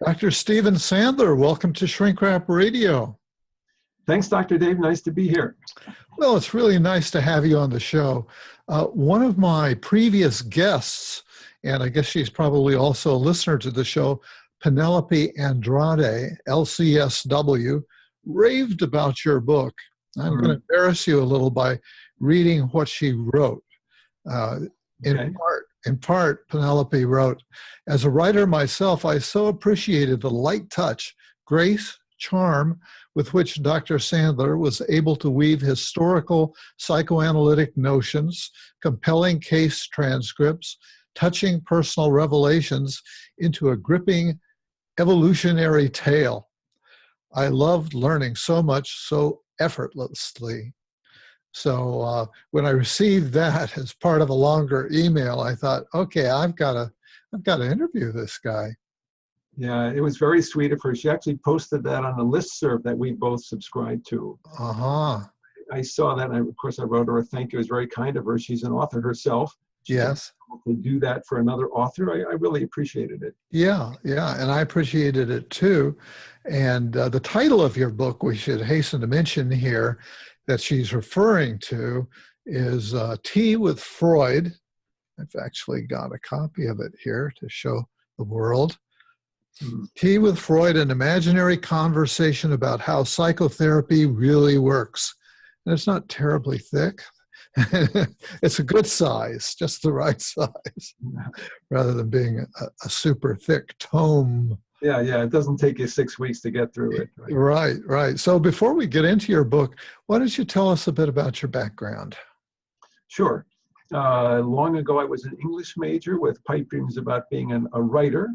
Dr. Steven Sandler, welcome to Shrink Wrap Radio. Thanks, Dr. Dave. Nice to be here. Well, it's really nice to have you on the show. One of my previous guests, and I guess she's probably also a listener to the show, Penelope Andrade, LCSW, raved about your book. I'm going to embarrass you a little by reading what she wrote. In part, Penelope wrote, "As a writer myself, I so appreciated the light touch, grace, charm with which Dr. Sandler was able to weave historical psychoanalytic notions, compelling case transcripts, touching personal revelations into a gripping evolutionary tale. I loved learning so much so effortlessly." So when I received that as part of a longer email, I thought, okay, I've got to interview this guy. Yeah, it was very sweet of her. She actually posted that on a listserv that we both subscribed to. I saw that, and of course I wrote her a thank you. It was very kind of her. She's an author herself. Yes. To do that for another author, I really appreciated it. Yeah, and I appreciated it too. And the title of your book, we should hasten to mention here, that she's referring to is Tea with Freud. I've actually got a copy of it here to show the world. Tea with Freud, an imaginary conversation about how psychotherapy really works. And it's not terribly thick. It's a good size, just the right size, rather than being a super thick tome. Yeah, it doesn't take you 6 weeks to get through it. Right. So before we get into your book, why don't you tell us a bit about your background? Sure. Long ago, I was an English major with pipe dreams about being a writer.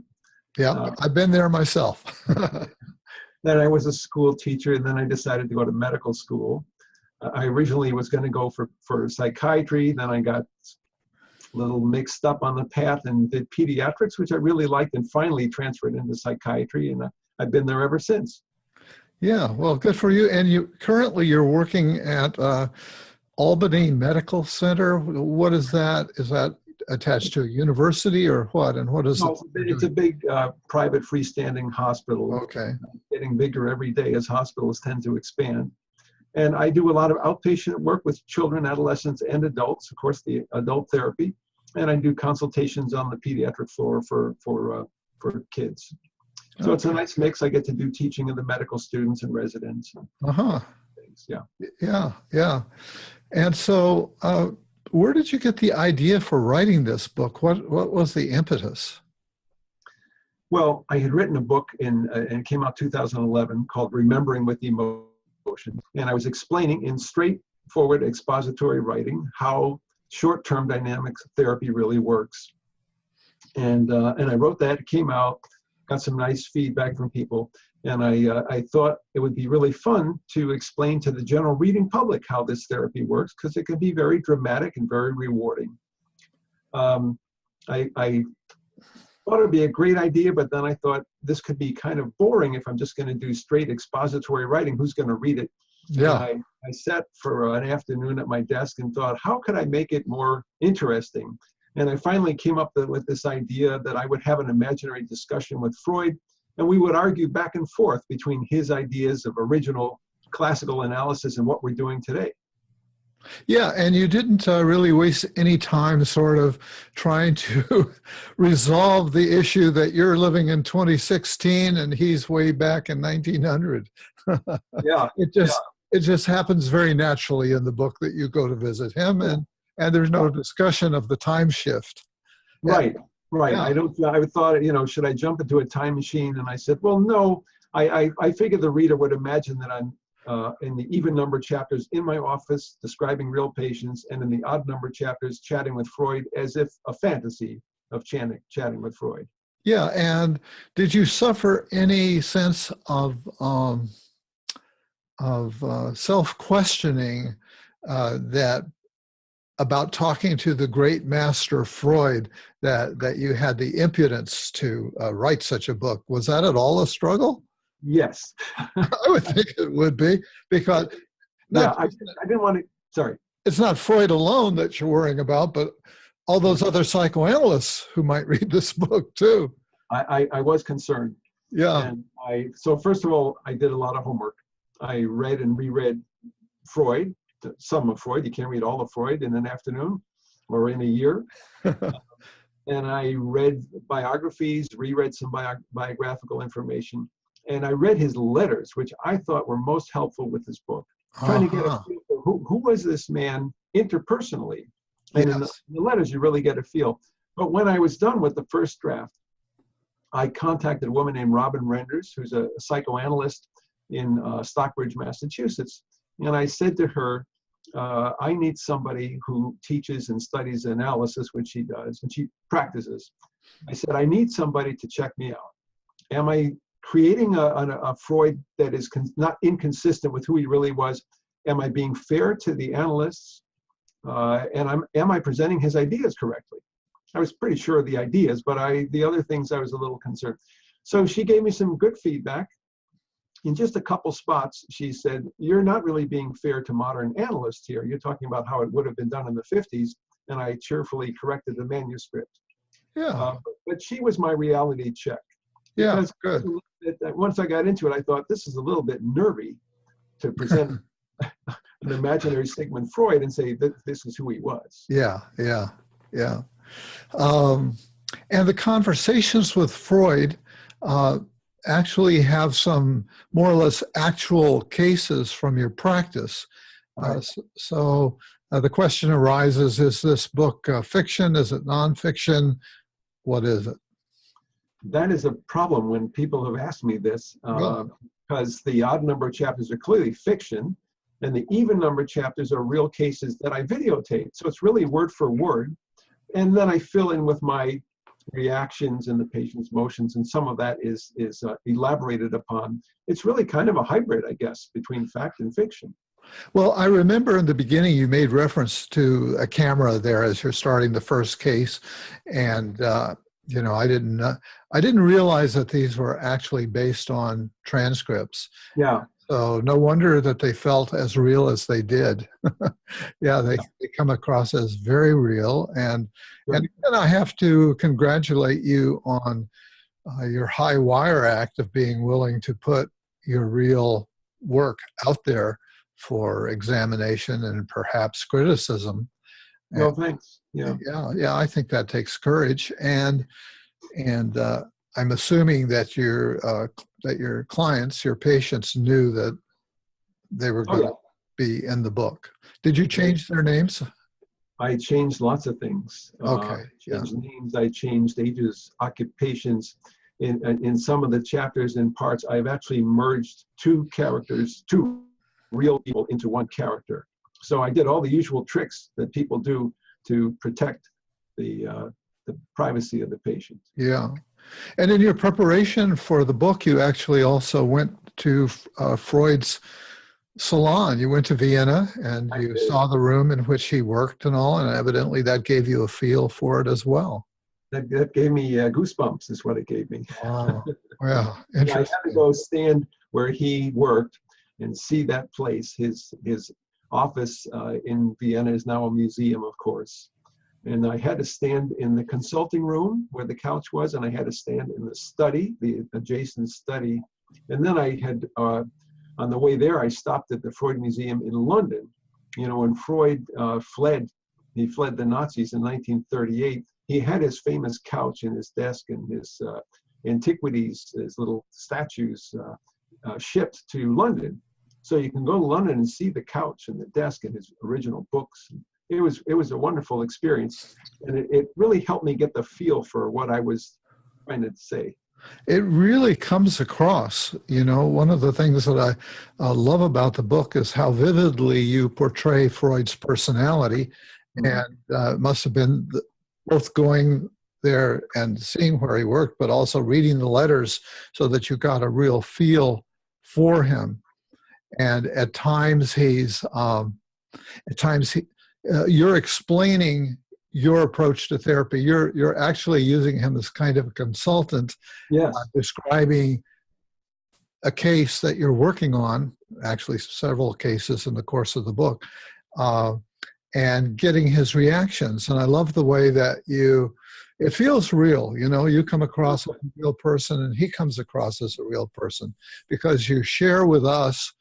Yeah, I've been there myself. Then I was a school teacher, and then I decided to go to medical school. I originally was going to go for psychiatry. Then I got a little mixed up on the path and did pediatrics, which I really liked, and finally transferred into psychiatry, and I've been there ever since. Yeah, well, good for you. And you're working at Albany Medical Center. What is that? Is that attached to a university or what? And what is it? It's a big private freestanding hospital. Okay. Getting bigger every day as hospitals tend to expand. And I do a lot of outpatient work with children, adolescents, and adults, of course, the adult therapy. And I do consultations on the pediatric floor for kids. So It's a nice mix. I get to do teaching of the medical students and residents. Things. Yeah. And so where did you get the idea for writing this book? What was the impetus? Well, I had written a book and it came out 2011 called Remembering with Emotion. And I was explaining in straightforward expository writing how short-term dynamic therapy really works. And I wrote that, it came out, got some nice feedback from people. And I thought it would be really fun to explain to the general reading public how this therapy works, because it can be very dramatic and very rewarding. I thought it would be a great idea, but then I thought this could be kind of boring if I'm just going to do straight expository writing. Who's going to read it? Yeah. I sat for an afternoon at my desk and thought, how could I make it more interesting? And I finally came up with this idea that I would have an imaginary discussion with Freud, and we would argue back and forth between his ideas of original classical analysis and what we're doing today. Yeah, and you didn't really waste any time sort of trying to resolve the issue that you're living in 2016 and he's way back in 1900. Yeah. It just happens very naturally in the book that you go to visit him, and there's no discussion of the time shift. Right. Yeah. I thought, should I jump into a time machine? And I said, well, no, I figured the reader would imagine that I'm in the even number chapters in my office describing real patients, and in the odd number chapters chatting with Freud as if a fantasy of chatting with Freud. Yeah, and did you suffer any sense of self-questioning that about talking to the great master Freud, that you had the impudence to write such a book? Was that at all a struggle? Yes. I would think it would be, because I didn't want to, sorry. It's not Freud alone that you're worrying about, but all those other psychoanalysts who might read this book too. I was concerned. Yeah. And so first of all, I did a lot of homework. I read and reread Freud, some of Freud. You can't read all of Freud in an afternoon or in a year. And I read biographies, reread some biographical information, and I read his letters, which I thought were most helpful with this book, trying to get a feel for who was this man interpersonally. And in the letters, you really get a feel. But when I was done with the first draft, I contacted a woman named Robin Renders, who's a psychoanalyst in Stockbridge, Massachusetts. And I said to her, I need somebody who teaches and studies analysis, which she does, and she practices. I said, I need somebody to check me out. Am I creating a Freud that is not inconsistent with who he really was? Am I being fair to the analysts? And am I presenting his ideas correctly? I was pretty sure of the ideas, but the other things I was a little concerned. So she gave me some good feedback. In just a couple spots, she said, you're not really being fair to modern analysts here. You're talking about how it would have been done in the 50s, and I cheerfully corrected the manuscript. Yeah. But she was my reality check. Yeah, good. Once I got into it, I thought, this is a little bit nervy to present an imaginary Sigmund Freud and say that this is who he was. Yeah. And the conversations with Freud actually have some more or less actual cases from your practice. So the question arises, is this book fiction? Is it nonfiction? What is it? That is a problem when people have asked me this, because the odd number of chapters are clearly fiction, and the even number of chapters are real cases that I videotape. So it's really word for word. And then I fill in with my reactions and the patient's motions, and some of that is elaborated upon. It's really kind of a hybrid, I guess, between fact and fiction. Well, I remember in the beginning you made reference to a camera there as you're starting the first case, and you know, I didn't realize that these were actually based on transcripts. Yeah. So no wonder that they felt as real as they did. Yeah, they come across as very real. And I have to congratulate you on your high wire act of being willing to put your real work out there for examination and perhaps criticism. No, thanks. Yeah. Yeah, I think that takes courage. And I'm assuming that your clients, your patients, knew that they were going to be in the book. Did you change their names? I changed lots of things. Okay. I changed names. I changed ages, occupations. In some of the chapters and parts, I've actually merged two real people into one character. So I did all the usual tricks that people do to protect the privacy of the patient. Yeah. And in your preparation for the book, you actually also went to Freud's salon. You went to Vienna and you saw the room in which he worked and all, and evidently that gave you a feel for it as well. That gave me goosebumps, is what it gave me. Wow. Yeah, interesting. I had to go stand where he worked and see that place. His office in Vienna is now a museum, of course. And I had to stand in the consulting room where the couch was, and I had to stand in the study, the adjacent study. And then I had, on the way there, I stopped at the Freud Museum in London. You know, when Freud fled the Nazis in 1938, he had his famous couch and his desk and his antiquities, his little statues shipped to London. So you can go to London and see the couch and the desk and his original books. It was a wonderful experience, and it really helped me get the feel for what I was trying to say. It really comes across. You know, one of the things that I love about the book is how vividly you portray Freud's personality, and it must have been both going there and seeing where he worked, but also reading the letters so that you got a real feel for him. And at times you're explaining your approach to therapy. You're actually using him as kind of a consultant, describing a case that you're working on, actually several cases in the course of the book, and getting his reactions. And I love the way that you it feels real. You know, you come across as a real person and he comes across as a real person because you share with us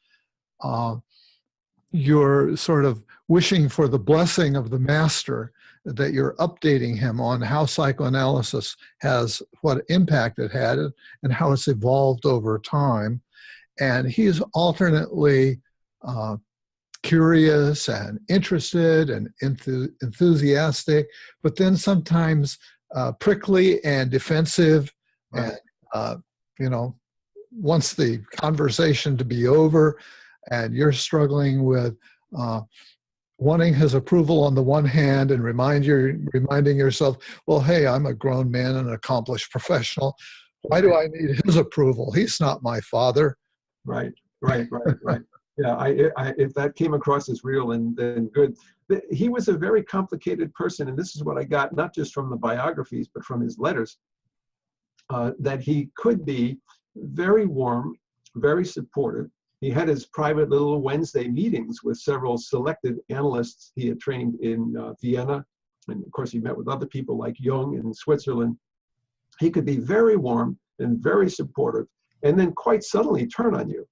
you're sort of wishing for the blessing of the master, that you're updating him on how psychoanalysis has, what impact it had, and how it's evolved over time. And he's alternately curious and interested and enthusiastic, but then sometimes prickly and defensive. Right. And, you know, wants the conversation to be over, and you're struggling with wanting his approval on the one hand and reminding yourself, well, hey, I'm a grown man and an accomplished professional. Why do I need his approval? He's not my father. Right. Yeah, if that came across as real, and then good. He was a very complicated person, and this is what I got, not just from the biographies, but from his letters, that he could be very warm, very supportive. He had his private little Wednesday meetings with several selected analysts he had trained in Vienna. And of course, he met with other people like Jung in Switzerland. He could be very warm and very supportive, and then quite suddenly turn on you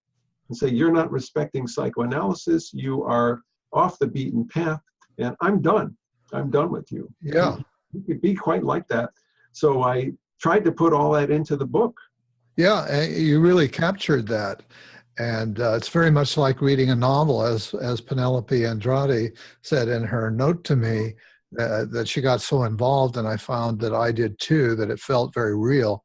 and say, you're not respecting psychoanalysis, you are off the beaten path, and I'm done with you. Yeah. He could be quite like that. So I tried to put all that into the book. Yeah, you really captured that. And it's very much like reading a novel, as Penelope Andrade said in her note to me, that she got so involved, and I found that I did too, that it felt very real.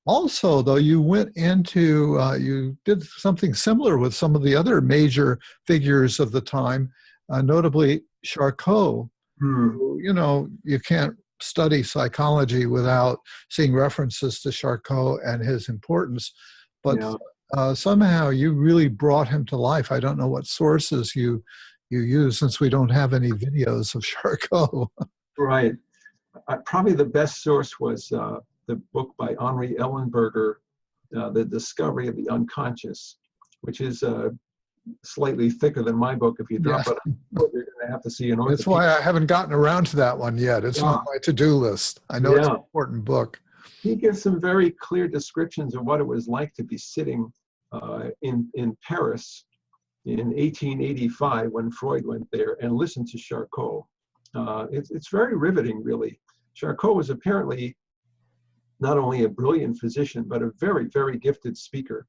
Also, though, you went into, you did something similar with some of the other major figures of the time, notably Charcot. Who, you know, you can't study psychology without seeing references to Charcot and his importance. But somehow you really brought him to life. I don't know what sources you use, since we don't have any videos of Charcot. Right. Probably the best source was the book by Henri Ellenberger, The Discovery of the Unconscious, which is slightly thicker than my book. If you drop it, you're going to have to see an orthopedic. That's why I haven't gotten around to that one yet. It's on my to-do list. I know it's an important book. He gives some very clear descriptions of what it was like to be sitting in Paris in 1885 when Freud went there and listened to Charcot. It's very riveting, really. Charcot was apparently not only a brilliant physician, but a very, very gifted speaker.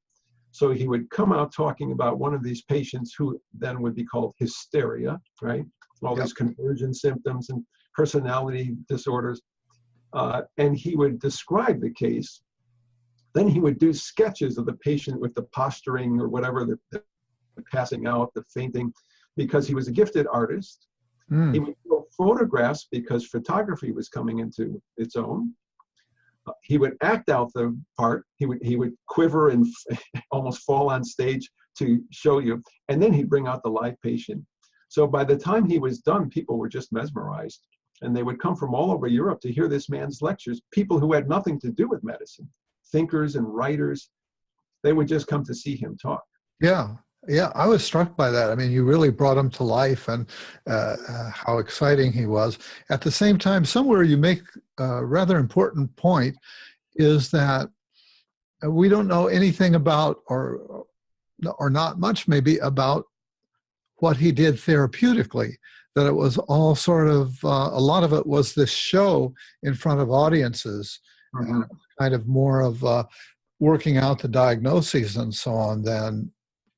So he would come out talking about one of these patients who then would be called hysteria, right? All these conversion symptoms and personality disorders. And he would describe the case. Then he would do sketches of the patient with the posturing or whatever, the passing out, the fainting, because he was a gifted artist. He would show photographs because photography was coming into its own. He would act out the part. He would quiver and almost fall on stage to show you. And then he'd bring out the live patient. So by the time he was done, people were just mesmerized. And they would come from all over Europe to hear this man's lectures, people who had nothing to do with medicine, thinkers and writers. They would just come to see him talk. Yeah, I was struck by that. I mean, you really brought him to life, and how exciting he was. At the same time, somewhere you make a rather important point, is that we don't know anything about, or not much maybe, about what he did therapeutically. That it was all sort of, a lot of it was this show in front of audiences, and it was kind of more of working out the diagnoses and so on than,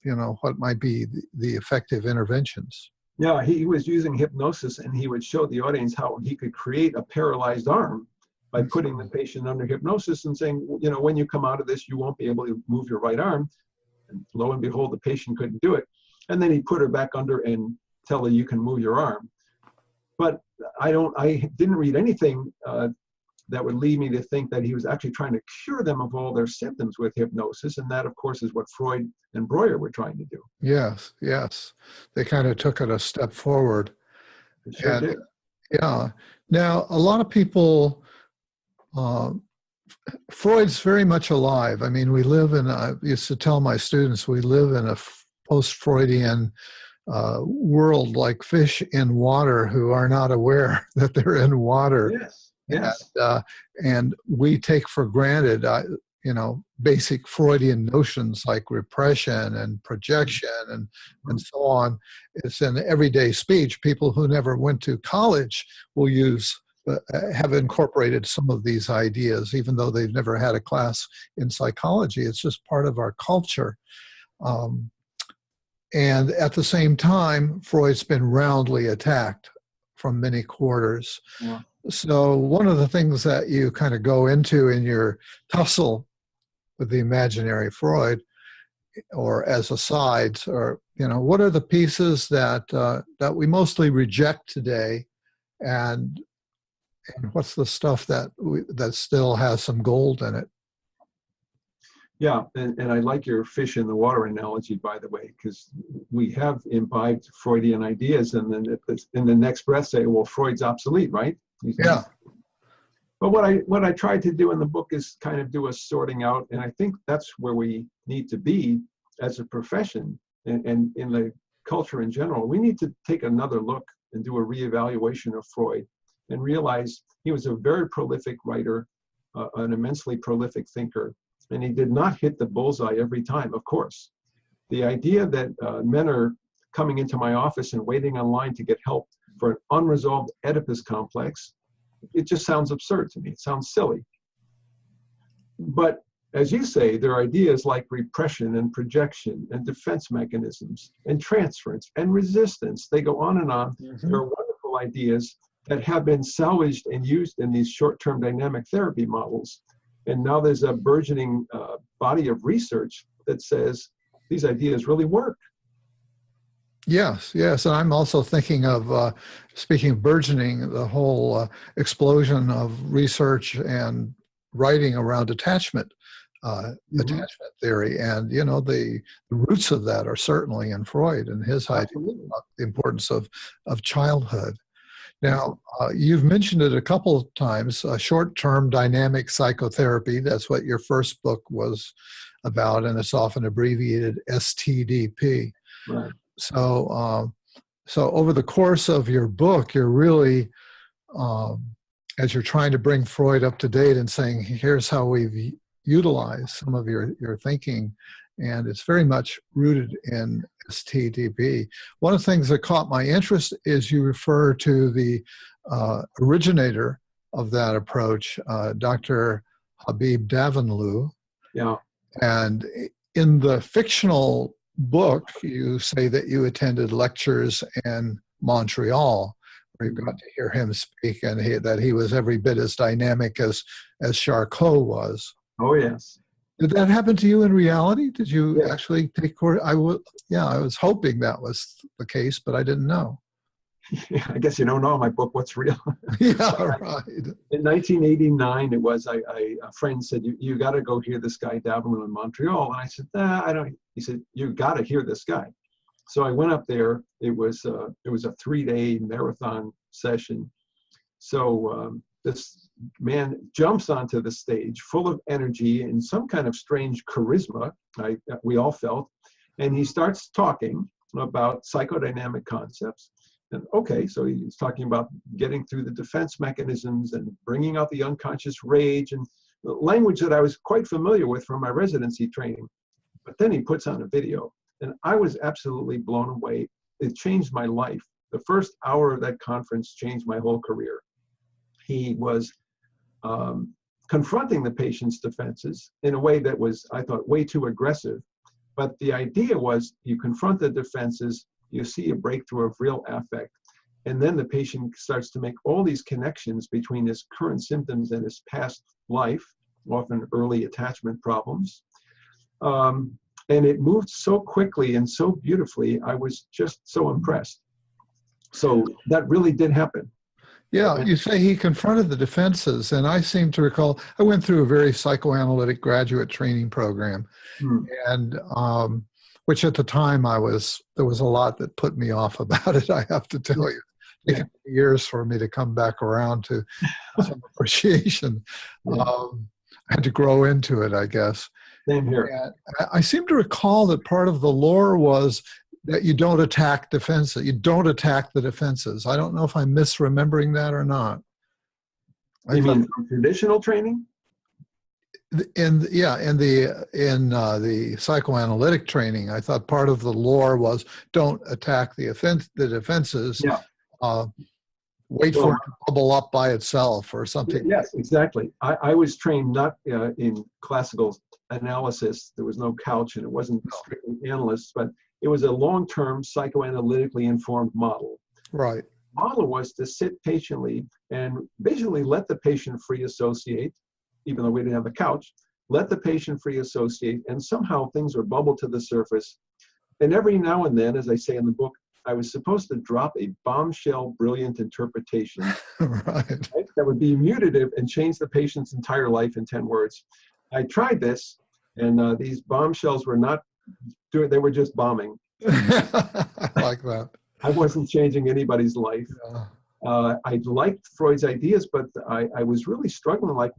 you know, what might be the effective interventions. Yeah, he was using hypnosis, and he would show the audience how he could create a paralyzed arm by putting the patient under hypnosis and saying, you know, when you come out of this, you won't be able to move your right arm. And lo and behold, the patient couldn't do it. And then he'd put her back under and tell her you can move your arm. But I didn't read anything that would lead me to think that he was actually trying to cure them of all their symptoms with hypnosis. And that, of course, is what Freud and Breuer were trying to do. Yes. They kind of took it a step forward. They sure did. Yeah. Now, a lot of people, Freud's very much alive. I mean, we live in, I used to tell my students, we live in a post-Freudian world, like fish in water who are not aware that they're in water. Yes. Yes. And we take for granted, basic Freudian notions like repression and projection and so on. It's in everyday speech. People who never went to college will have incorporated some of these ideas, even though they've never had a class in psychology. It's just part of our culture. And at the same time, Freud's been roundly attacked from many quarters. Yeah. So one of the things that you kind of go into in your tussle with the imaginary Freud, or as asides, or what are the pieces that we mostly reject today, and what's the stuff that still has some gold in it? Yeah, and I like your fish in the water analogy, by the way, because we have imbibed Freudian ideas, and then in the next breath say, well, Freud's obsolete, right? Yeah. But what I tried to do in the book is kind of do a sorting out, and I think that's where we need to be as a profession and in the culture in general. We need to take another look and do a reevaluation of Freud and realize he was a very prolific writer, an immensely prolific thinker, and he did not hit the bullseye every time, of course. The idea that men are coming into my office and waiting online to get help for an unresolved Oedipus complex, it just sounds absurd to me. It sounds silly. But as you say, there are ideas like repression and projection and defense mechanisms and transference and resistance. They go on and on. Mm-hmm. There are wonderful ideas that have been salvaged and used in these short-term dynamic therapy models. And now there's a burgeoning body of research that says these ideas really work. Yes. And I'm also thinking of, speaking of burgeoning, the whole explosion of research and writing around attachment theory. And, the roots of that are certainly in Freud and his idea about the importance of childhood. Now, you've mentioned it a couple of times, short-term dynamic psychotherapy. That's what your first book was about, and it's often abbreviated STDP. Right. So over the course of your book, you're really, as you're trying to bring Freud up to date and saying, here's how we've utilized some of your thinking, and it's very much rooted in STDP. One of the things that caught my interest is you refer to the originator of that approach, Dr. Habib Davanloo. Yeah. And in the fictional book, you say that you attended lectures in Montreal, where you got to hear him speak, and that he was every bit as dynamic as Charcot was. Oh, yes. Did that happen to you in reality? Did you Yeah. actually take course? I was hoping that was the case, but I didn't know. Yeah, I guess you don't know in my book what's real. Yeah, right. In 1989, it was, a friend said, you got to go hear this guy Davanloo in Montreal. And I said, nah, I don't. He said, you got to hear this guy. So I went up there. It was a 3-day marathon session. So this man jumps onto the stage full of energy and some kind of strange charisma, we all felt. And he starts talking about psychodynamic concepts. And okay, so he's talking about getting through the defense mechanisms and bringing out the unconscious rage and language that I was quite familiar with from my residency training. But then he puts on a video, and I was absolutely blown away. It changed my life. The first hour of that conference changed my whole career. He was confronting the patient's defenses in a way that was, I thought, way too aggressive. But the idea was you confront the defenses, you see a breakthrough of real affect, and then the patient starts to make all these connections between his current symptoms and his past life, often early attachment problems. And it moved so quickly and so beautifully, I was just so impressed. So that really did happen. Yeah, you say he confronted the defenses, and I seem to recall, I went through a very psychoanalytic graduate training program, and which at the time there was a lot that put me off about it, I have to tell you. It took years for me to come back around to some appreciation. I had to grow into it, I guess. Same here. And I seem to recall that part of the lore was that you don't attack defenses. You don't attack the defenses. I don't know if I'm misremembering that or not. I You thought mean from traditional training? in the psychoanalytic training, I thought part of the lore was don't attack the defenses. Yeah. Uh, wait Well, for it to bubble up by itself or something. yes, exactly. I was trained not in classical analysis. There was no couch, and it wasn't strictly analysts, but it was a long-term psychoanalytically informed model. Right. Model was to sit patiently and basically let the patient free associate, even though we didn't have a couch, let the patient free associate, and somehow things would bubble to the surface. And every now and then, as I say in the book, I was supposed to drop a bombshell brilliant interpretation Right. that would be mutative and change the patient's entire life in 10 words. I tried this, and these bombshells were not doing, they were just bombing. I like that. I wasn't changing anybody's life. Yeah. I liked Freud's ideas, but I was really struggling, like,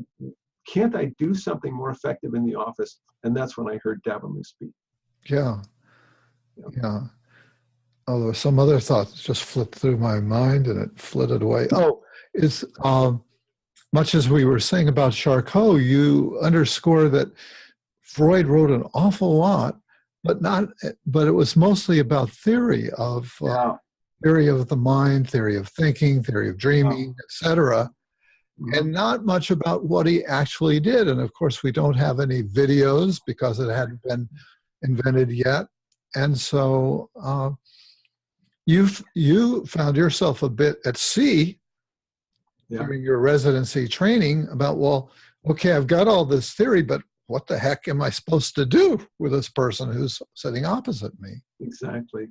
can't I do something more effective in the office? And that's when I heard Davenport speak. Yeah. Yeah. Oh, there was some other thought that just flipped through my mind and it flitted away. Oh, it's much as we were saying about Charcot, you underscore that Freud wrote an awful lot, but it was mostly about theory of the mind, theory of thinking, theory of dreaming, etc., and not much about what he actually did. And of course, we don't have any videos because it hadn't been invented yet. And so you found yourself a bit at sea during your residency training about, well, okay, I've got all this theory, but what the heck am I supposed to do with this person who's sitting opposite me? Exactly,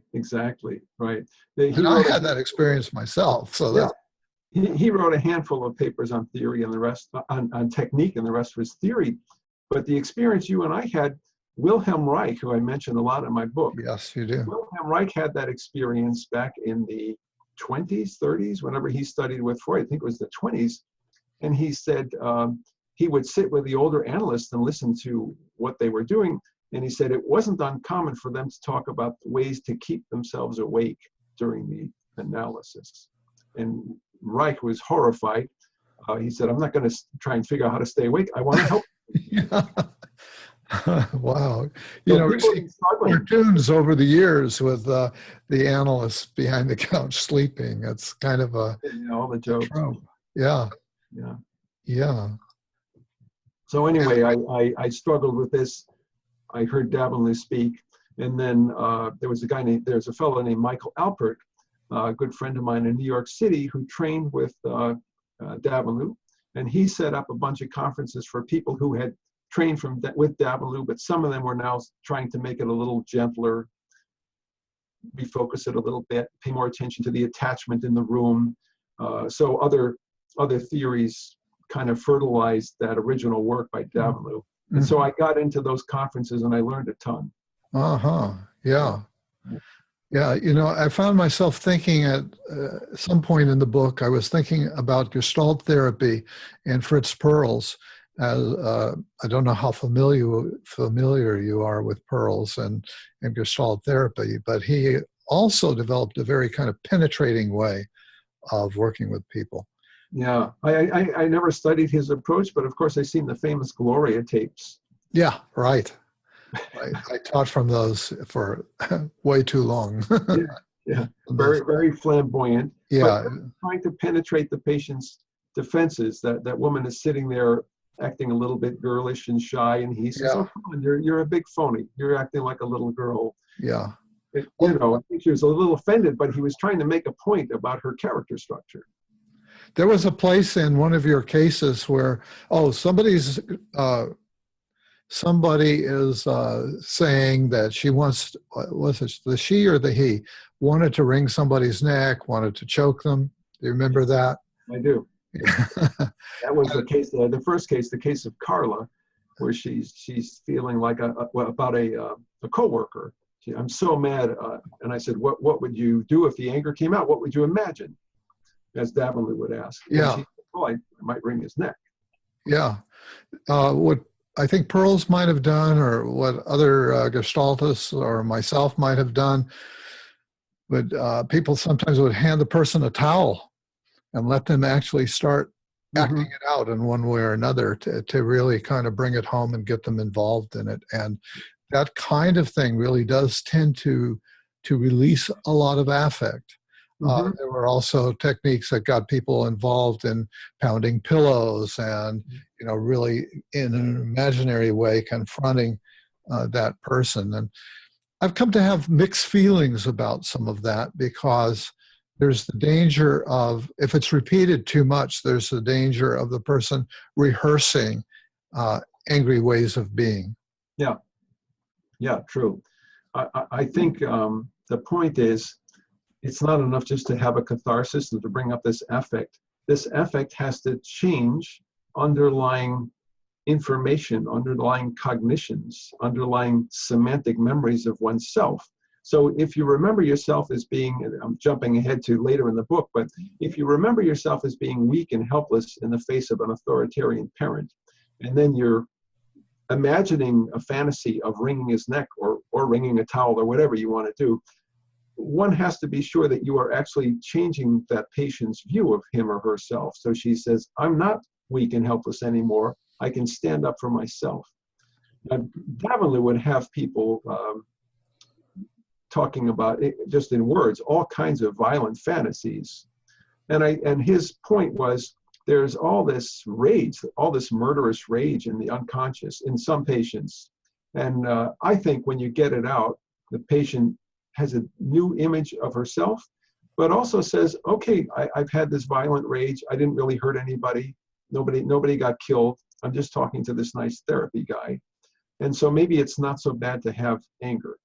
right. And I had that experience myself. So he wrote a handful of papers on theory and the rest on technique, and the rest was theory. But the experience you and I had, Wilhelm Reich, who I mentioned a lot in my book. Yes, you do. Wilhelm Reich had that experience back in the 20s, 30s, whenever he studied with Freud. I think it was the 20s. And he said he would sit with the older analysts and listen to what they were doing. And he said it wasn't uncommon for them to talk about ways to keep themselves awake during the analysis. And Reich was horrified. He said, I'm not going to try and figure out how to stay awake. I want to help. Wow. You know, we've seen cartoons over the years with the analysts behind the couch sleeping. It's kind of a all the jokes. Trope. Yeah. So anyway, I struggled with this. I heard Davenport speak, and then there's a fellow named Michael Alpert, a good friend of mine in New York City, who trained with Davenport, and he set up a bunch of conferences for people who had trained with Davenport, but some of them were now trying to make it a little gentler, refocus it a little bit, pay more attention to the attachment in the room. So other theories kind of fertilized that original work by Davenport. And so I got into those conferences and I learned a ton. Yeah. Yeah, you know, I found myself thinking at some point in the book, I was thinking about Gestalt therapy and Fritz Perls. I don't know how familiar you are with Perls and Gestalt therapy, but he also developed a very kind of penetrating way of working with people. Yeah, I never studied his approach, but of course I've seen the famous Gloria tapes. Yeah, right. I taught from those for way too long. Yeah. Very, very flamboyant. Yeah. But trying to penetrate the patient's defenses. That woman is sitting there acting a little bit girlish and shy, and he says, "Oh, come on, you're a big phony. You're acting like a little girl." Yeah. I think she was a little offended, but he was trying to make a point about her character structure. There was a place in one of your cases where, somebody is saying that she wants, was it the she or the he, wanted to wring somebody's neck, wanted to choke them. Do you remember that? I do. That was the case, the first case, the case of Carla, where she's feeling like about a coworker. I'm so mad, and I said, what would you do if the anger came out? What would you imagine? As Davenport would ask. Yeah. She said, I might wring his neck. Yeah. What I think Perls might have done, or what other Gestaltists or myself might have done, but people sometimes would hand the person a towel and let them actually start Hmm. acting it out in one way or another to really kind of bring it home and get them involved in it. And that kind of thing really does tend to release a lot of affect. Hmm. There were also techniques that got people involved in pounding pillows and, really in an imaginary way confronting that person. And I've come to have mixed feelings about some of that because there's the danger of, if it's repeated too much, there's the danger of the person rehearsing uh, angry ways of being. Yeah, yeah, true. I think the point is, it's not enough just to have a catharsis and to bring up this affect. This affect has to change underlying information, underlying cognitions, underlying semantic memories of oneself. So if you remember yourself as being, and I'm jumping ahead to later in the book, but if you remember yourself as being weak and helpless in the face of an authoritarian parent, and then you're imagining a fantasy of wringing his neck or wringing a towel or whatever you want to do, one has to be sure that you are actually changing that patient's view of him or herself. So she says, I'm not weak and helpless anymore. I can stand up for myself. Now, Davenant would have people talking about, it, just in words, all kinds of violent fantasies. And his point was, there's all this rage, all this murderous rage in the unconscious in some patients. And I think when you get it out, the patient has a new image of herself, but also says, okay, I've had this violent rage. I didn't really hurt anybody. Nobody got killed. I'm just talking to this nice therapy guy. And so maybe it's not so bad to have anger,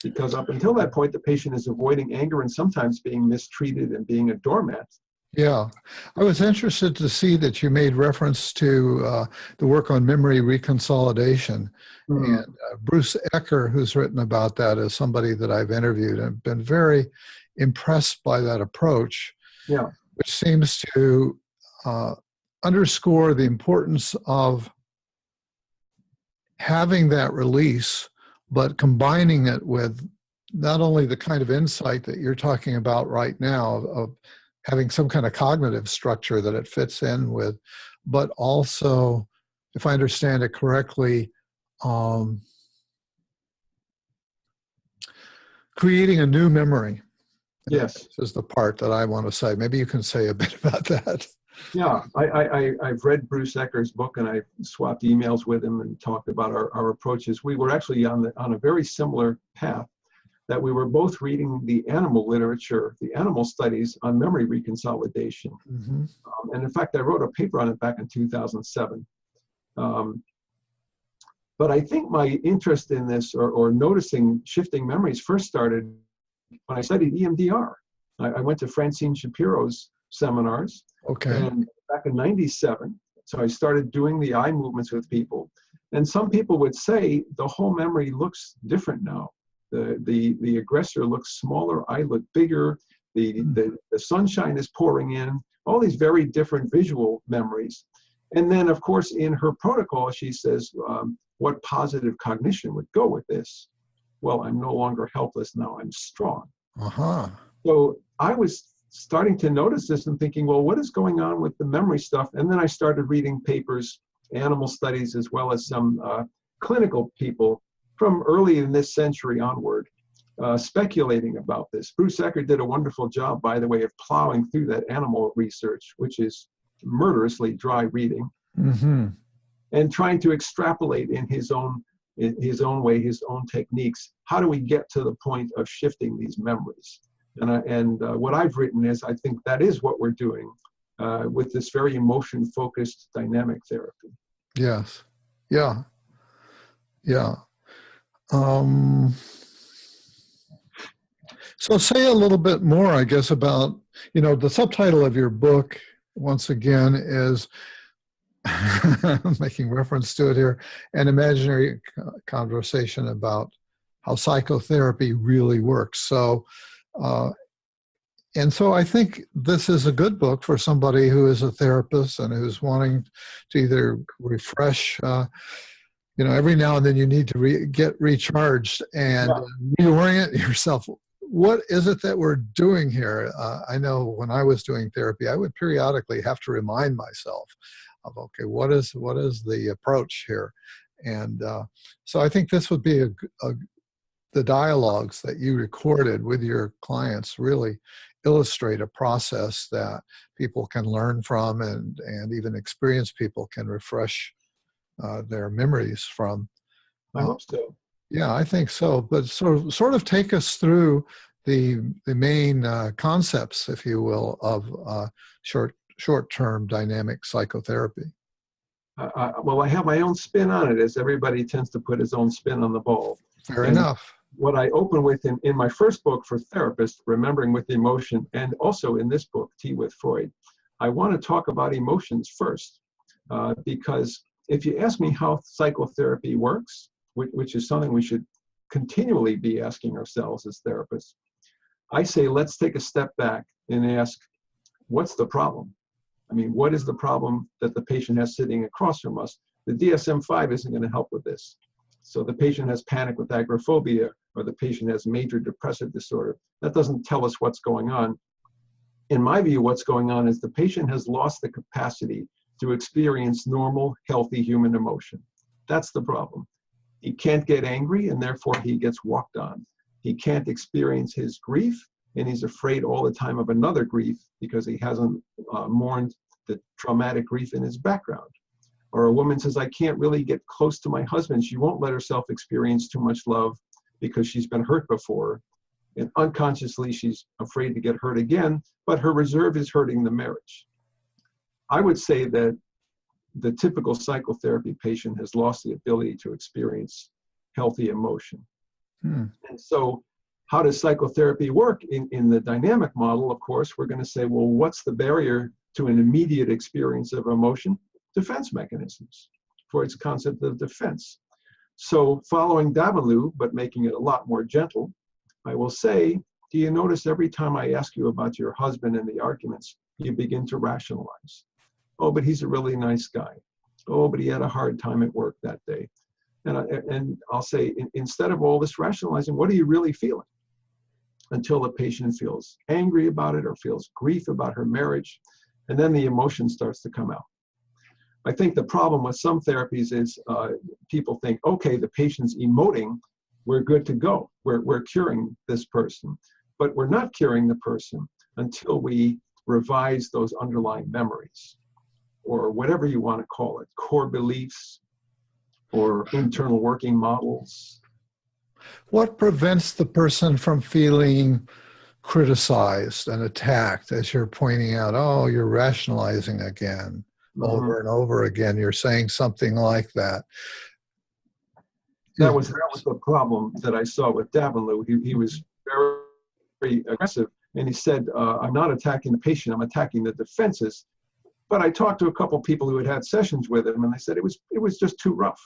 because up until that point, the patient is avoiding anger and sometimes being mistreated and being a doormat. Yeah, I was interested to see that you made reference to the work on memory reconsolidation. Mm, And Bruce Ecker, who's written about that, is somebody that I've interviewed and been very impressed by that approach, yeah, which seems to underscore the importance of having that release, but combining it with not only the kind of insight that you're talking about right now of having some kind of cognitive structure that it fits in with, but also, if I understand it correctly, creating a new memory. yes. This is the part that I want to say. Maybe you can say a bit about that. Yeah, I've read Bruce Ecker's book and I swapped emails with him and talked about our approaches. We were actually on a very similar path, that we were both reading the animal literature, the animal studies on memory reconsolidation. Mm-hmm. And in fact, I wrote a paper on it back in 2007. But I think my interest in this or noticing shifting memories first started when I studied EMDR. I went to Francine Shapiro's seminars, Okay. and back in 97, so I started doing the eye movements with people. And some people would say the whole memory looks different now. The aggressor looks smaller, I look bigger, the sunshine is pouring in, all these very different visual memories. And then, of course, in her protocol, she says, what positive cognition would go with this? Well, I'm no longer helpless now, I'm strong. Uh-huh. So I was starting to notice this and thinking, well, what is going on with the memory stuff? And then I started reading papers, animal studies, as well as some clinical people from early in this century onward, speculating about this. Bruce Ecker did a wonderful job, by the way, of plowing through that animal research, which is murderously dry reading, Mm-hmm. and trying to extrapolate in his own way, his own techniques. How do we get to the point of shifting these memories? And what I've written is, I think that is what we're doing with this very emotion-focused dynamic therapy. Yes. Yeah. Yeah. So say a little bit more, I guess, about, the subtitle of your book, once again, is making reference to it here, an imaginary conversation about how psychotherapy really works. So, and so I think this is a good book for somebody who is a therapist and who's wanting to either refresh, every now and then you need to get recharged and Yeah. reorient yourself what is it that we're doing here? I know when I was doing therapy, I would periodically have to remind myself of, okay, what is the approach here? And so I think this would be the dialogues that you recorded with your clients really illustrate a process that people can learn from, and even experienced people can refresh their memories from. I hope so. Yeah, I think so. But sort of take us through the main concepts, if you will, of short-term dynamic psychotherapy. Well, I have my own spin on it, as everybody tends to put his own spin on the ball. Fair enough. What I open with in my first book for therapists, Remembering with Emotion, and also in this book, Tea with Freud, I want to talk about emotions first, because if you ask me how psychotherapy works, which is something we should continually be asking ourselves as therapists, I say let's take a step back and ask, what's the problem? I mean, what is the problem that the patient has sitting across from us? The DSM-5 isn't going to help with this. So the patient has panic with agoraphobia, or the patient has major depressive disorder. That doesn't tell us what's going on. In my view, what's going on is the patient has lost the capacity to experience normal, healthy human emotion. That's the problem. He can't get angry, and therefore he gets walked on. He can't experience his grief, and he's afraid all the time of another grief because he hasn't mourned the traumatic grief in his background. Or a woman says, I can't really get close to my husband. She won't let herself experience too much love because she's been hurt before. And unconsciously, she's afraid to get hurt again, but her reserve is hurting the marriage. I would say that the typical psychotherapy patient has lost the ability to experience healthy emotion. And so how does psychotherapy work? In the dynamic model, of course, we're going to say, well, what's the barrier to an immediate experience of emotion? Defense mechanisms. Freud's concept of defense. So following Davenlu, but making it a lot more gentle, I will say, do you notice every time I ask you about your husband and the arguments, you begin to rationalize? Oh, but he's a really nice guy. Oh, but he had a hard time at work that day. And I'll say, instead of all this rationalizing, what are you really feeling? Until the patient feels angry about it or feels grief about her marriage, and then the emotion starts to come out. I think the problem with some therapies is people think, okay, the patient's emoting, we're good to go. We're curing this person. But we're not curing the person until we revise those underlying memories, or whatever you want to call it, core beliefs or internal working models. What prevents the person from feeling criticized and attacked, as you're pointing out? Oh, you're rationalizing again. Over and over again, you're saying something like that. That was the problem that I saw with Davenlu. He was very, very aggressive, and he said, I'm not attacking the patient, I'm attacking the defenses. But I talked to a couple people who had had sessions with him, and they said it was just too rough.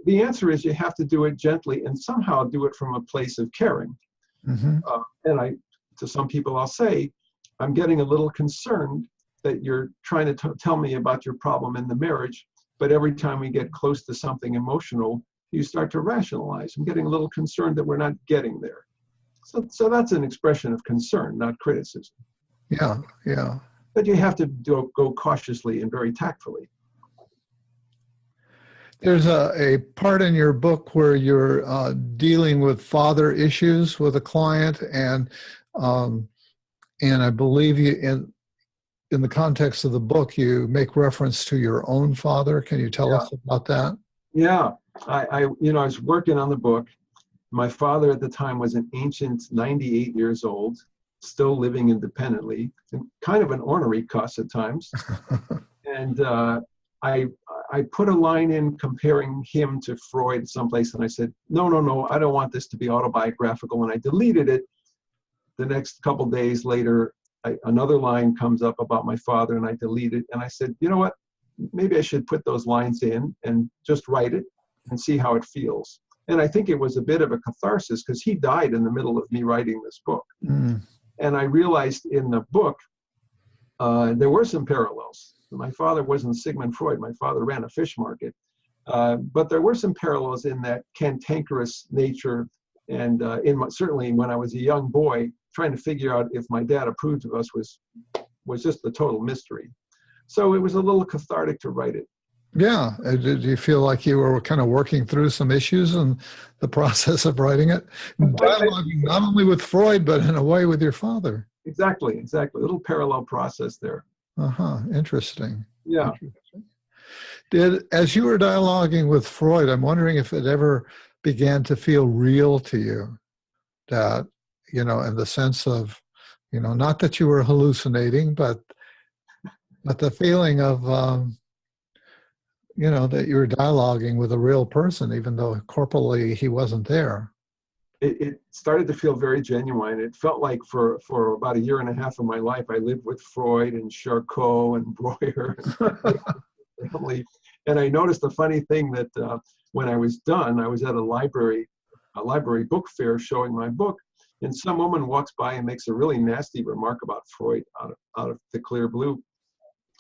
The answer is you have to do it gently and somehow do it from a place of caring. And to some people I'll say, I'm getting a little concerned that you're trying to tell me about your problem in the marriage, but every time we get close to something emotional, you start to rationalize. I'm getting a little concerned that we're not getting there. So that's an expression of concern, not criticism. Yeah. But you have to go cautiously and very tactfully. There's a part in your book where you're dealing with father issues with a client, and I believe you in the context of the book, you make reference to your own father. Can you tell us about that? Yeah, I was working on the book. My father at the time was an ancient 98 years old, still living independently, and kind of an ornery cuss at times. And I put a line in comparing him to Freud someplace, and I said, no, I don't want this to be autobiographical, and I deleted it. The next couple days later, another line comes up about my father, and I delete it. And I said, you know what? Maybe I should put those lines in and just write it and see how it feels. And I think it was a bit of a catharsis because he died in the middle of me writing this book. And I realized in the book, there were some parallels. My father wasn't Sigmund Freud. My father ran a fish market. But there were some parallels in that cantankerous nature And certainly when I was a young boy, trying to figure out if my dad approved of us was just a total mystery. So it was a little cathartic to write it. Yeah. Did you feel like you were kind of working through some issues in the process of writing it? Dialoguing not only with Freud, but in a way with your father. Exactly. A little parallel process there. Interesting. Yeah. Interesting. As you were dialoguing with Freud, I'm wondering if it ever began to feel real to you, that, in the sense of, not that you were hallucinating, but the feeling of, that you were dialoguing with a real person, even though corporally he wasn't there. It started to feel very genuine. It felt like for about a year and a half of my life, I lived with Freud and Charcot and Breuer and family. And I noticed the funny thing that when I was done, I was at a library book fair showing my book, and some woman walks by and makes a really nasty remark about Freud out of the clear blue.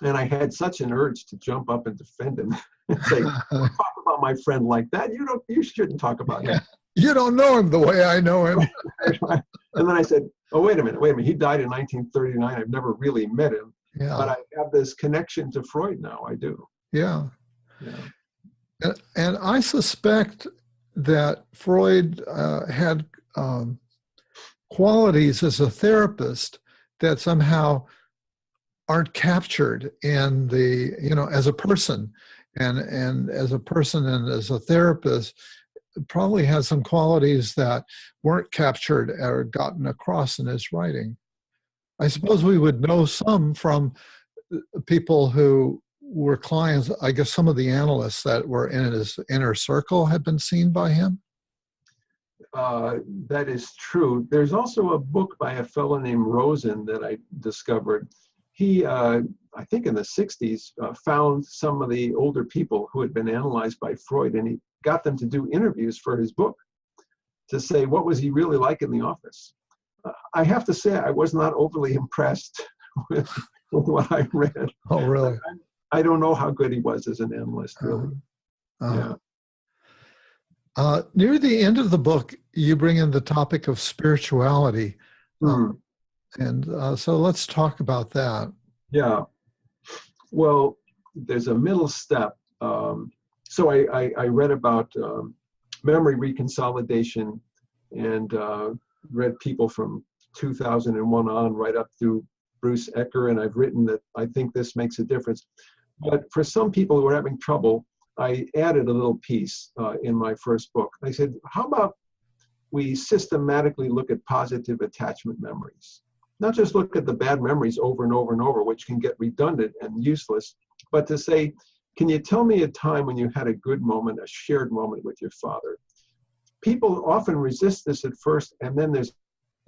And I had such an urge to jump up and defend him and say, "Don't talk about my friend like that. You shouldn't talk about him. You don't know him the way I know him." And then I said, "Oh, wait a minute. He died in 1939. I've never really met him. Yeah. But I have this connection to Freud now. I do." Yeah. And I suspect that Freud had qualities as a therapist that somehow aren't captured in the, as a person, and as a person and as a therapist, probably has some qualities that weren't captured or gotten across in his writing. I suppose we would know some from people who were clients. I guess some of the analysts that were in his inner circle had been seen by him. That is true. There's also a book by a fellow named Rosen that I discovered. He, I think in the 60s, found some of the older people who had been analyzed by Freud, and he got them to do interviews for his book to say, what was he really like in the office? I have to say, I was not overly impressed with what I read. Oh, really? I don't know how good he was as an analyst, really. Yeah. Near the end of the book, you bring in the topic of spirituality. And so let's talk about that. Yeah. Well, there's a middle step. So I read about memory reconsolidation and read people from 2001 on right up through Bruce Ecker, and I've written that I think this makes a difference. But for some people who are having trouble, I added a little piece in my first book. I said, how about we systematically look at positive attachment memories? Not just look at the bad memories over and over and over, which can get redundant and useless, but to say, can you tell me a time when you had a good moment, a shared moment with your father? People often resist this at first, and then there's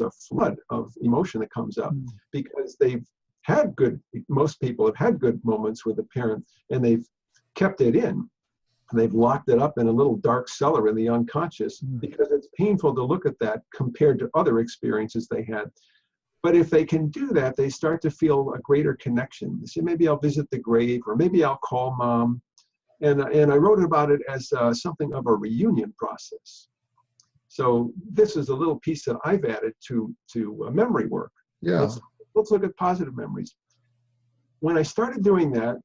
a flood of emotion that comes up because most people have had good moments with a parent, and they've kept it in. They've locked it up in a little dark cellar in the unconscious because it's painful to look at that compared to other experiences they had. But if they can do that, they start to feel a greater connection. They say, maybe I'll visit the grave, or maybe I'll call mom. And I wrote about it as something of a reunion process. So this is a little piece that I've added to memory work. Yeah. Let's look at positive memories. When I started doing that,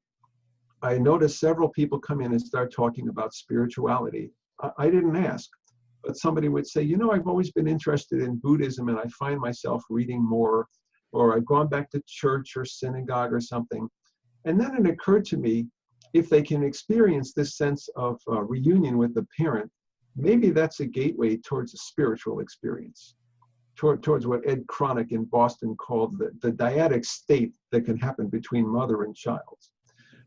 I noticed several people come in and start talking about spirituality. I didn't ask. But somebody would say, I've always been interested in Buddhism, and I find myself reading more, or I've gone back to church or synagogue or something. And then it occurred to me, if they can experience this sense of reunion with the parent, maybe that's a gateway towards a spiritual experience, towards what Ed Cronick in Boston called the dyadic state that can happen between mother and child.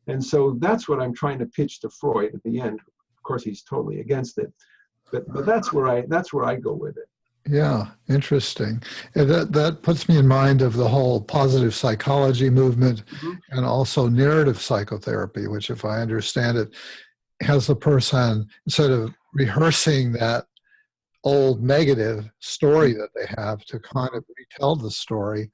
And so that's what I'm trying to pitch to Freud at the end. Of course, he's totally against it. But that's where I go with it. Yeah, interesting. And that puts me in mind of the whole positive psychology movement, and also narrative psychotherapy, which, if I understand it, has the person, instead of rehearsing that old negative story that they have, to kind of retell the story,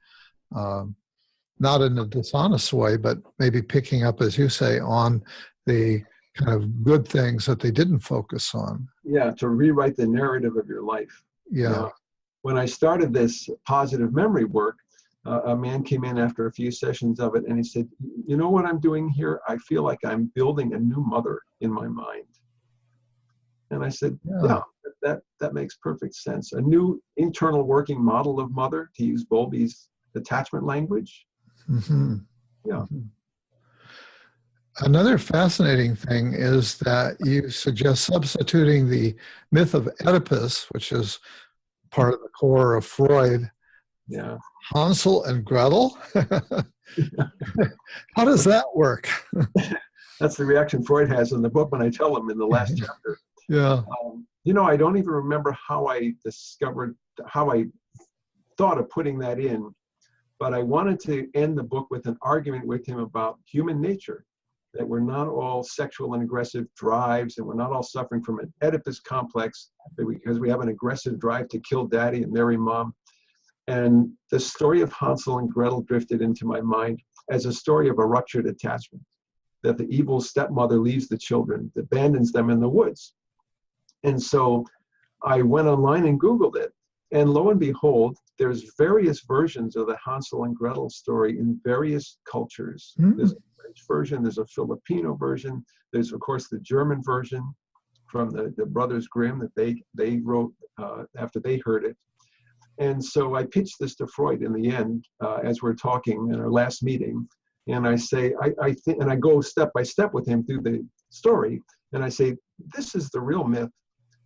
not in a dishonest way, but maybe picking up, as you say, on the kind of good things that they didn't focus on. Yeah, to rewrite the narrative of your life. Yeah. When I started this positive memory work, a man came in after a few sessions of it, and he said, "You know what I'm doing here? I feel like I'm building a new mother in my mind." And I said, Yeah. that makes perfect sense. A new internal working model of mother, to use Bowlby's attachment language. Mm-hmm. Yeah. Mm-hmm. Another fascinating thing is that you suggest substituting the myth of Oedipus, which is part of the core of Freud, Yeah. Hansel and Gretel. How does that work? That's the reaction Freud has in the book when I tell him in the last chapter. Yeah. I don't even remember how I thought of putting that in, but I wanted to end the book with an argument with him about human nature, that we're not all sexual and aggressive drives, and we're not all suffering from an Oedipus complex because we have an aggressive drive to kill daddy and marry mom. And the story of Hansel and Gretel drifted into my mind as a story of a ruptured attachment, that the evil stepmother leaves the children, abandons them in the woods. And so I went online and Googled it. And lo and behold, there's various versions of the Hansel and Gretel story in various cultures. Mm. There's a French version, there's a Filipino version, there's of course the German version from the Brothers Grimm that they wrote after they heard it. And so I pitched this to Freud in the end, as we're talking in our last meeting. And I say, I think, and I go step by step with him through the story. And I say, this is the real myth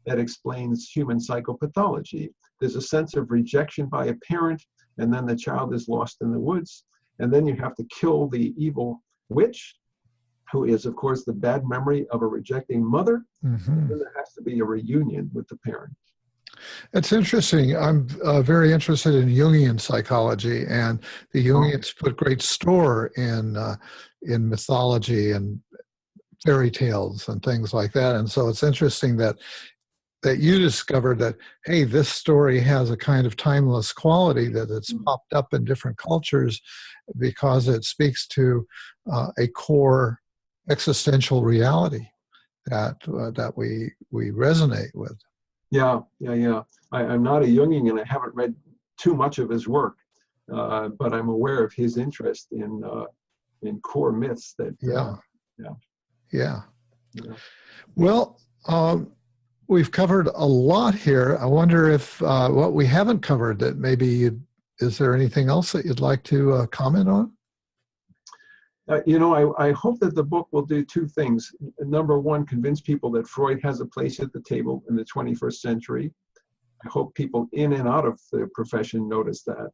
that explains human psychopathology. There's a sense of rejection by a parent, and then the child is lost in the woods. And then you have to kill the evil witch, who is, of course, the bad memory of a rejecting mother. Mm-hmm. And then there has to be a reunion with the parent. It's interesting. I'm very interested in Jungian psychology, and the Jungians put great store in mythology and fairy tales and things like that. And so it's interesting that you discovered that, hey, this story has a kind of timeless quality, that it's popped up in different cultures because it speaks to a core existential reality that we resonate with. Yeah. I'm not a Jungian, and I haven't read too much of his work, but I'm aware of his interest in core myths. That Yeah. Well, we've covered a lot here. I wonder if what we haven't covered, that maybe is there anything else that you'd like to comment on? I hope that the book will do two things. Number one, convince people that Freud has a place at the table in the 21st century. I hope people in and out of the profession notice that.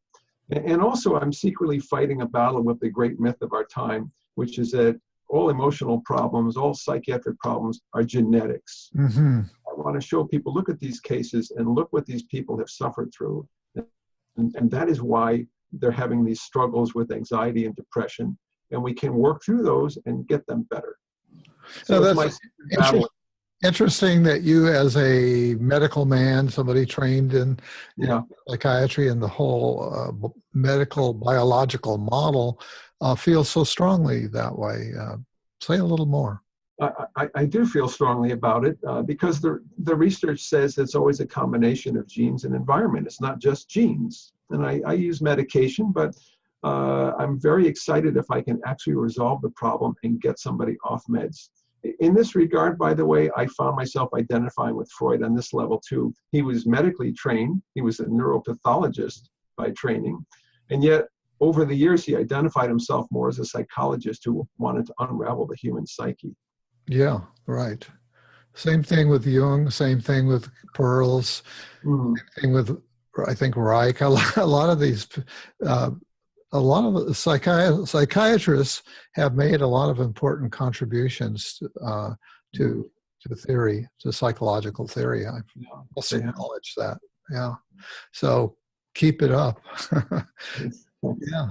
And also, I'm secretly fighting a battle with the great myth of our time, which is that all emotional problems, all psychiatric problems are genetics. Mm-hmm. I want to show people, look at these cases and look what these people have suffered through. And that is why they're having these struggles with anxiety and depression. And we can work through those and get them better. So that's interesting that you, as a medical man, somebody trained in psychiatry and the whole medical biological model, feel so strongly that way. Say a little more. I do feel strongly about it because the research says it's always a combination of genes and environment. It's not just genes. And I use medication, but I'm very excited if I can actually resolve the problem and get somebody off meds. In this regard, by the way, I found myself identifying with Freud on this level too. He was medically trained. He was a neuropathologist by training. And yet, over the years, he identified himself more as a psychologist who wanted to unravel the human psyche. Yeah, right. Same thing with Jung, same thing with Pearls, same thing with, I think, Reich. A lot of these... a lot of the psychiatrists have made a lot of important contributions to theory, to psychological theory. I also acknowledge that. Yeah. So keep it up. Yeah.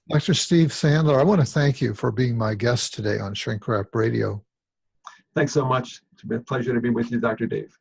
Dr. Steve Sandler, I want to thank you for being my guest today on Shrink Wrap Radio. Thanks so much. It's been a pleasure to be with you, Dr. Dave.